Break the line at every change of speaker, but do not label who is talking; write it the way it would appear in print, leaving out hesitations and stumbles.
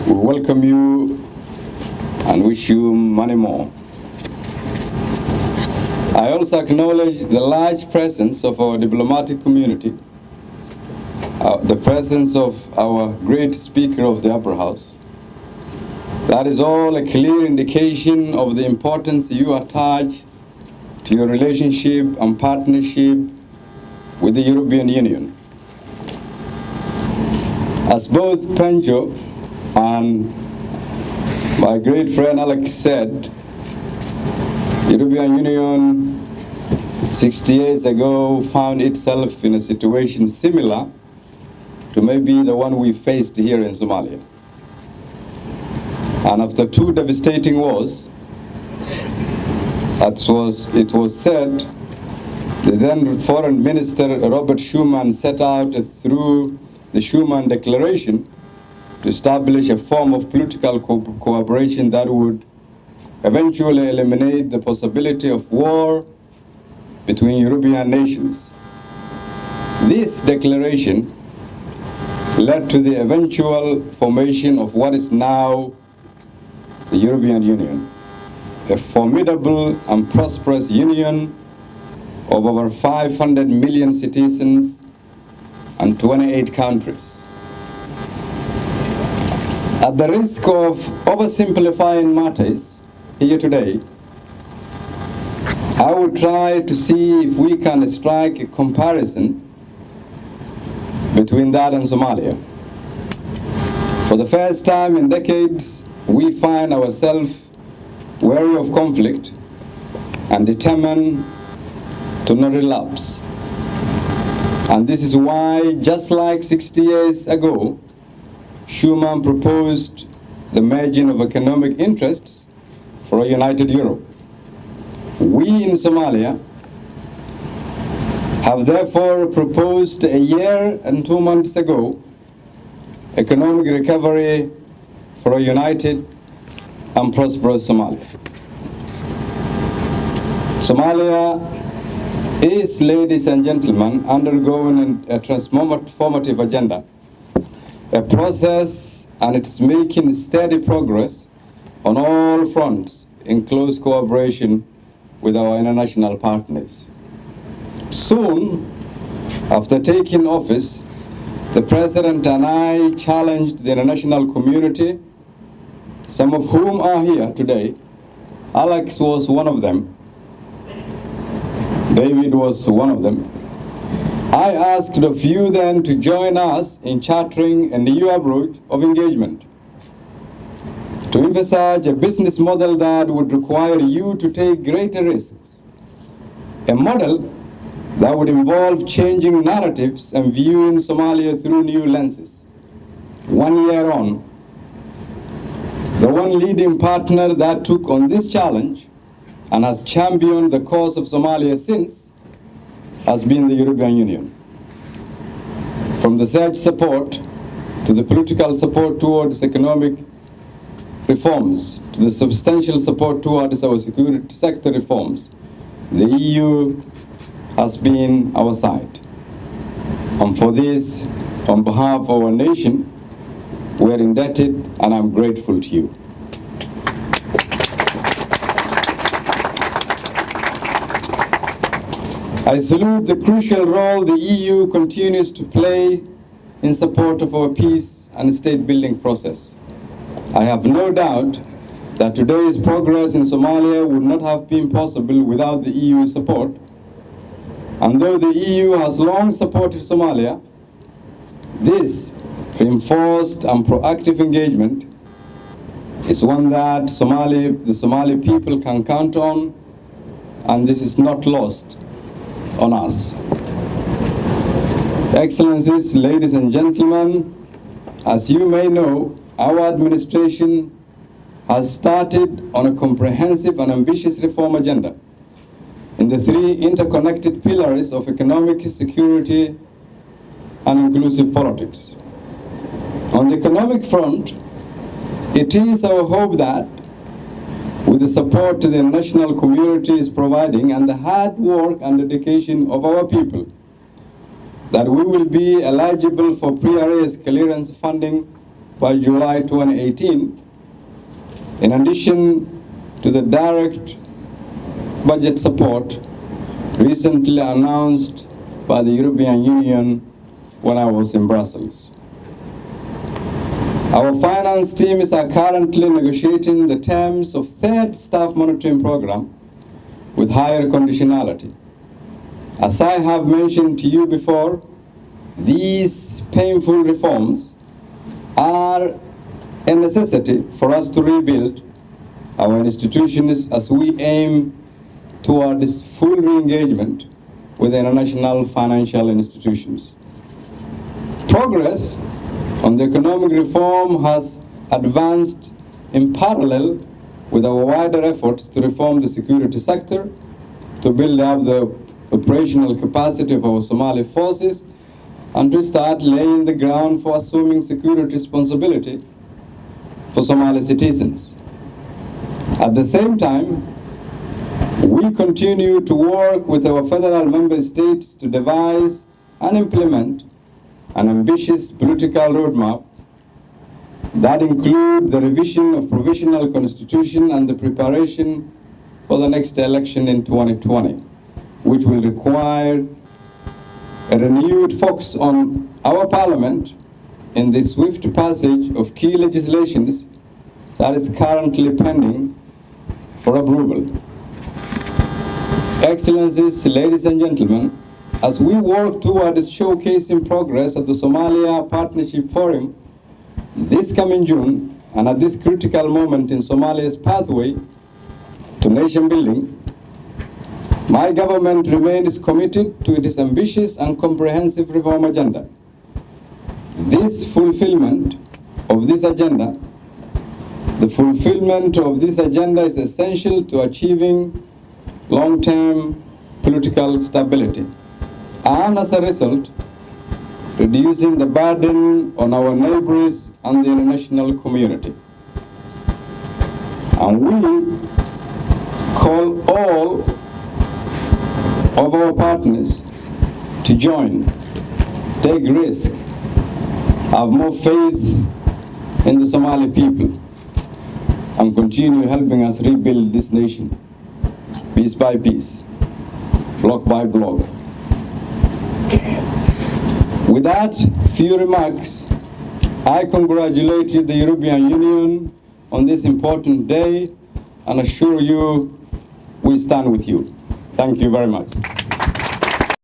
We welcome you and wish you many more. I also acknowledge the large presence of our diplomatic community, the presence of our great Speaker of the Upper House. That is all a clear indication of the importance you attach to your relationship and partnership with the European Union. As both Pancho and my great friend Alex said, the European Union 60 years ago found itself in a situation similar to maybe the one we faced here in Somalia. And after two devastating wars, it was said, the then Foreign Minister Robert Schuman set out through the Schuman Declaration to establish a form of political cooperation that would eventually eliminate the possibility of war between European nations. This declaration led to the eventual formation of what is now the European Union, a formidable and prosperous union of over 500 million citizens and 28 countries. At the risk of oversimplifying matters here today, I will try to see if we can strike a comparison between that and Somalia. For the first time in decades, we find ourselves wary of conflict and determined to not relapse. And this is why, just like 60 years ago, Schuman proposed the merging of economic interests for a united Europe. We in Somalia have therefore proposed a year and 2 months ago economic recovery for a united and prosperous Somalia. Somalia is, ladies and gentlemen, undergoing a transformative agenda, a process, and it's making steady progress on all fronts in close cooperation with our international partners. Soon, after taking office, the President and I challenged the international community, some of whom are here today. Alex was one of them. David was one of them. I asked of you then to join us in chartering a new approach of engagement, to emphasize a business model that would require you to take greater risks, a model that would involve changing narratives and viewing Somalia through new lenses. 1 year on, the one leading partner that took on this challenge and has championed the cause of Somalia since has been the European Union. From the search support to the political support towards economic reforms, to the substantial support towards our security sector reforms, the EU has been our side. And for this, on behalf of our nation, we are indebted, and I'm grateful to you. I salute the crucial role the EU continues to play in support of our peace and state-building process. I have no doubt that today's progress in Somalia would not have been possible without the EU's support. And though the EU has long supported Somalia, this reinforced and proactive engagement is one that the Somali people can count on, and this is not lost on us. Excellencies, ladies and gentlemen, as you may know, our administration has started on a comprehensive and ambitious reform agenda in the three interconnected pillars of economic security and inclusive politics. On the economic front, it is our hope that with the support the international community is providing and the hard work and dedication of our people, that we will be eligible for pre-arrest clearance funding by July 2018, in addition to the direct budget support recently announced by the European Union when I was in Brussels. Our finance teams are currently negotiating the terms of third staff monitoring program with higher conditionality. As I have mentioned to you before, these painful reforms are a necessity for us to rebuild our institutions as we aim towards full re-engagement with international financial institutions. Progress on the economic reform has advanced in parallel with our wider efforts to reform the security sector, to build up the operational capacity of our Somali forces, and to start laying the ground for assuming security responsibility for Somali citizens. At the same time, we continue to work with our federal member states to devise and implement an ambitious political roadmap that includes the revision of provisional constitution and the preparation for the next election in 2020, which will require a renewed focus on our parliament in the swift passage of key legislations that is currently pending for approval. Excellencies, ladies and gentlemen, as we work towards showcasing progress at the Somalia Partnership Forum this coming June, and at this critical moment in Somalia's pathway to nation building, my government remains committed to its ambitious and comprehensive reform agenda. This fulfillment of this agenda, is essential to achieving long-term political stability, and as a result, reducing the burden on our neighbors and the international community. And we call all of our partners to join, take risk, have more faith in the Somali people, and continue helping us rebuild this nation, piece by piece, block by block. With that few remarks, I congratulate the European Union on this important day and assure you we stand with you. Thank you very much.